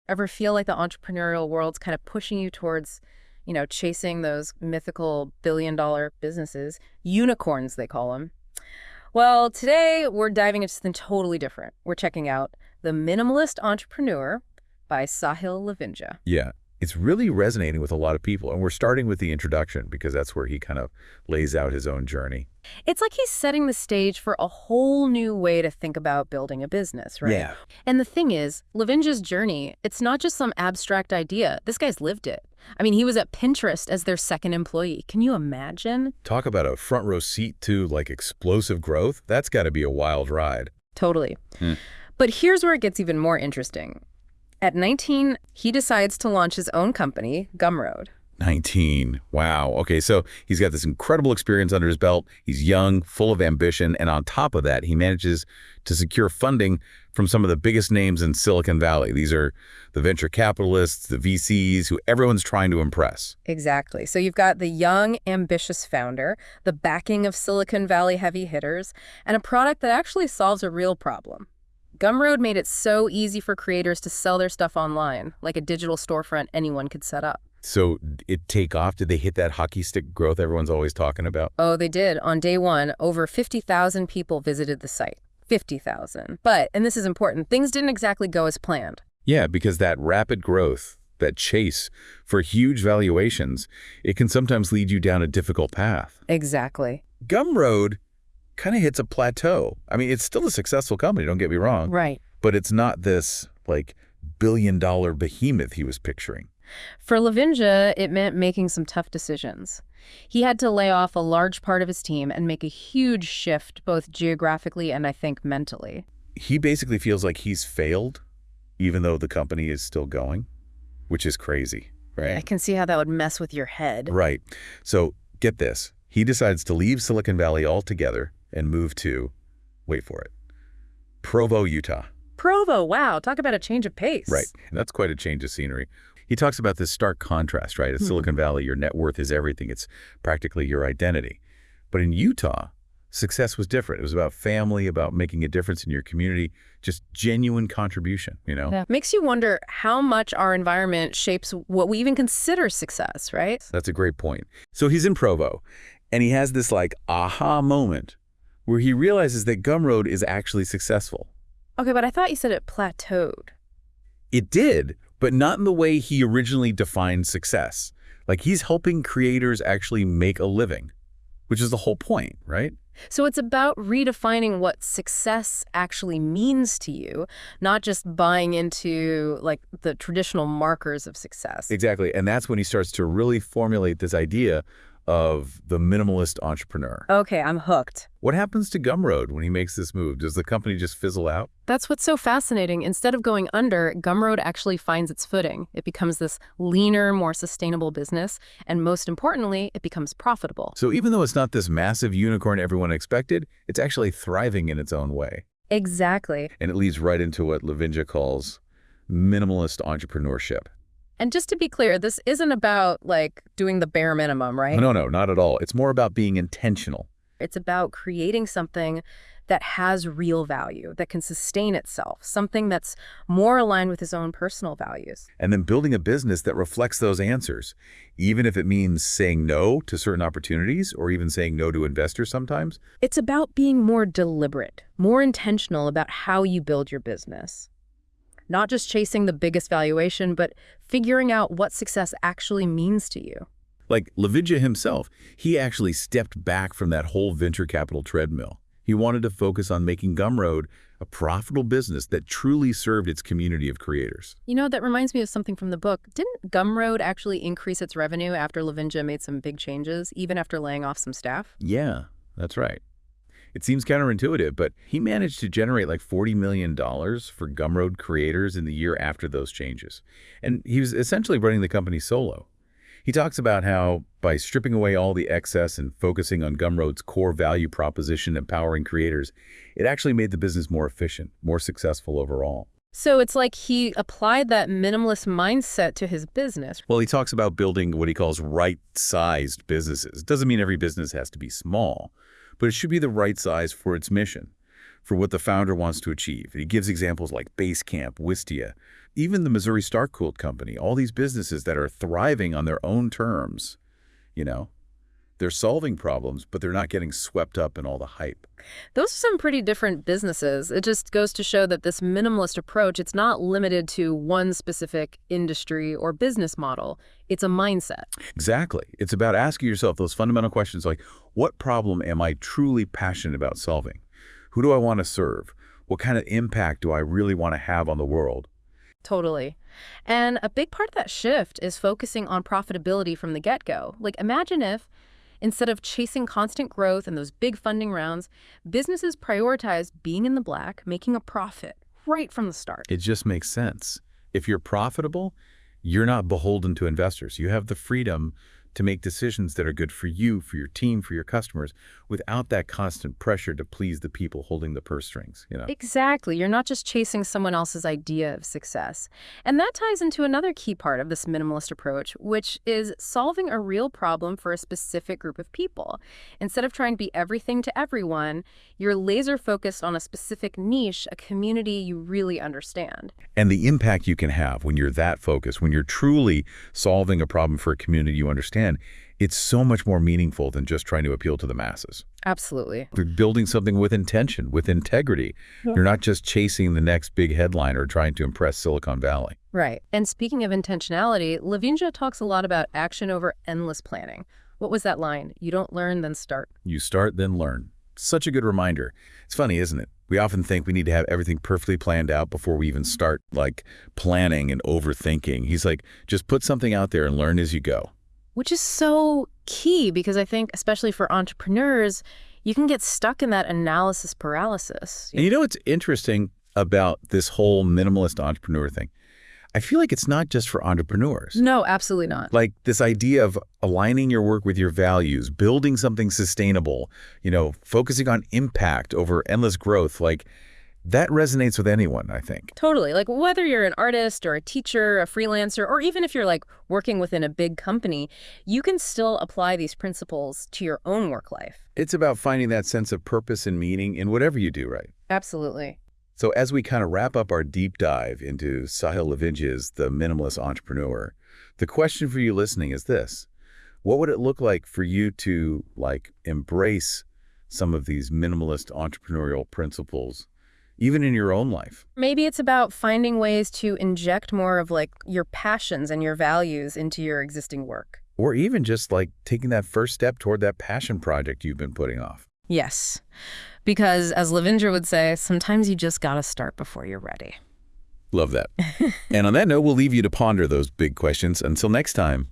Ever feel like the entrepreneurial world's kind of pushing you towards, chasing those mythical billion-dollar businesses, unicorns, they call them? Well, today we're diving into something totally different. We're checking out The Minimalist Entrepreneur by Sahil Lavingia. Yeah, it's really resonating with a lot of people. And we're starting with the introduction because that's where he kind of lays out his own journey. It's like he's setting the stage for a whole new way to think about building a business, right? Yeah. And the thing is, Lavingia's journey, it's not just some abstract idea. This guy's lived it. I mean, he was at Pinterest as their second employee. Can you imagine? Talk about a front row seat to explosive growth. That's got to be a wild ride. Totally. But here's where it gets even more interesting. At 19, he decides to launch his own company, Gumroad. 19. Wow. Okay, so he's got this incredible experience under his belt. He's young, full of ambition, and on top of that, he manages to secure funding from some of the biggest names in Silicon Valley. These are the venture capitalists, the VCs, who everyone's trying to impress. Exactly. So you've got the young, ambitious founder, the backing of Silicon Valley heavy hitters, and a product that actually solves a real problem. Gumroad made it so easy for creators to sell their stuff online, like a digital storefront anyone could set up. So it take off? Did they hit that hockey stick growth everyone's always talking about? Oh, they did. On day one, over 50,000 people visited the site. 50,000. But, and this is important, things didn't exactly go as planned. Yeah, because that rapid growth, that chase for huge valuations, it can sometimes lead you down a difficult path. Exactly. Gumroad kind of hits a plateau. I mean, it's still a successful company, don't get me wrong. Right. But it's not this, billion-dollar behemoth he was picturing. For Lavingia, it meant making some tough decisions. He had to lay off a large part of his team and make a huge shift, both geographically and I think mentally. He basically feels like he's failed, even though the company is still going, which is crazy, right? I can see how that would mess with your head. Right. So get this. He decides to leave Silicon Valley altogether and move to, wait for it, Provo, Utah. Provo, wow, talk about a change of pace. Right. And that's quite a change of scenery. He talks about this stark contrast, right? At Silicon Valley, your net worth is everything. It's practically your identity. But in Utah, success was different. It was about family, about making a difference in your community, just genuine contribution, Yeah. Makes you wonder how much our environment shapes what we even consider success, right? That's a great point. So he's in Provo, and he has this aha moment where he realizes that Gumroad is actually successful. Okay, but I thought you said it plateaued. It did, but not in the way he originally defined success. He's helping creators actually make a living, which is the whole point, right? So it's about redefining what success actually means to you, not just buying into the traditional markers of success. Exactly, and that's when he starts to really formulate this idea of the minimalist entrepreneur. Okay, I'm hooked. What happens to Gumroad when he makes this move? Does the company just fizzle out? That's what's so fascinating. Instead of going under, Gumroad actually finds its footing. It becomes this leaner, more sustainable business, and most importantly, it becomes profitable. So even though it's not this massive unicorn everyone expected, it's actually thriving in its own way. Exactly. And it leads right into what Lavingia calls minimalist entrepreneurship. And just to be clear, this isn't about doing the bare minimum, right? No, not at all. It's more about being intentional. It's about creating something that has real value, that can sustain itself, something that's more aligned with his own personal values. And then building a business that reflects those answers, even if it means saying no to certain opportunities or even saying no to investors sometimes. It's about being more deliberate, more intentional about how you build your business. Not just chasing the biggest valuation, but figuring out what success actually means to you. Like Lavingia himself, he actually stepped back from that whole venture capital treadmill. He wanted to focus on making Gumroad a profitable business that truly served its community of creators. That reminds me of something from the book. Didn't Gumroad actually increase its revenue after Lavingia made some big changes, even after laying off some staff? Yeah, that's right. It seems counterintuitive, but he managed to generate $40 million for Gumroad creators in the year after those changes. And he was essentially running the company solo. He talks about how by stripping away all the excess and focusing on Gumroad's core value proposition, empowering creators, it actually made the business more efficient, more successful overall. So it's like he applied that minimalist mindset to his business. Well, he talks about building what he calls right-sized businesses. It doesn't mean every business has to be small, but it should be the right size for its mission, for what the founder wants to achieve. He gives examples like Basecamp, Wistia, even the Missouri Star-Cooled Company, all these businesses that are thriving on their own terms, you know, they're solving problems, but they're not getting swept up in all the hype. Those are some pretty different businesses. It just goes to show that this minimalist approach, it's not limited to one specific industry or business model. It's a mindset. Exactly. It's about asking yourself those fundamental questions like, what problem am I truly passionate about solving? Who do I want to serve? What kind of impact do I really want to have on the world? Totally. And a big part of that shift is focusing on profitability from the get-go. Like, imagine if, instead of chasing constant growth and those big funding rounds, businesses prioritize being in the black, making a profit right from the start. It just makes sense. If you're profitable, you're not beholden to investors. You have the freedom to make decisions that are good for you, for your team, for your customers, without that constant pressure to please the people holding the purse strings, you know? Exactly. You're not just chasing someone else's idea of success. And that ties into another key part of this minimalist approach, which is solving a real problem for a specific group of people. Instead of trying to be everything to everyone, you're laser focused on a specific niche, a community you really understand. And the impact you can have when you're that focused, when you're truly solving a problem for a community you understand, it's so much more meaningful than just trying to appeal to the masses. Absolutely. You're building something with intention, with integrity. Yeah. You're not just chasing the next big headline or trying to impress Silicon Valley. Right. And speaking of intentionality, Lavingia talks a lot about action over endless planning. What was that line? You don't learn, then start. You start, then learn. Such a good reminder. It's funny, isn't it? We often think we need to have everything perfectly planned out before we even start, like, planning and overthinking. He's like, just put something out there and learn as you go. Which is so key because I think, especially for entrepreneurs, you can get stuck in that analysis paralysis. And you know what's interesting about this whole minimalist entrepreneur thing? I feel like it's not just for entrepreneurs. No, absolutely not. Like this idea of aligning your work with your values, building something sustainable, you know, focusing on impact over endless growth, like that resonates with anyone, I think. Totally. Like whether you're an artist or a teacher, a freelancer, or even if you're like working within a big company, you can still apply these principles to your own work life. It's about finding that sense of purpose and meaning in whatever you do, right? Absolutely. So as we kind of wrap up our deep dive into Sahil Lavingia's The Minimalist Entrepreneur, the question for you listening is this. What would it look like for you to like embrace some of these minimalist entrepreneurial principles even in your own life? Maybe it's about finding ways to inject more of like your passions and your values into your existing work. Or even just like taking that first step toward that passion project you've been putting off. Yes, because as Lavingia would say, sometimes you just gotta start before you're ready. Love that. And on that note, we'll leave you to ponder those big questions. Until next time,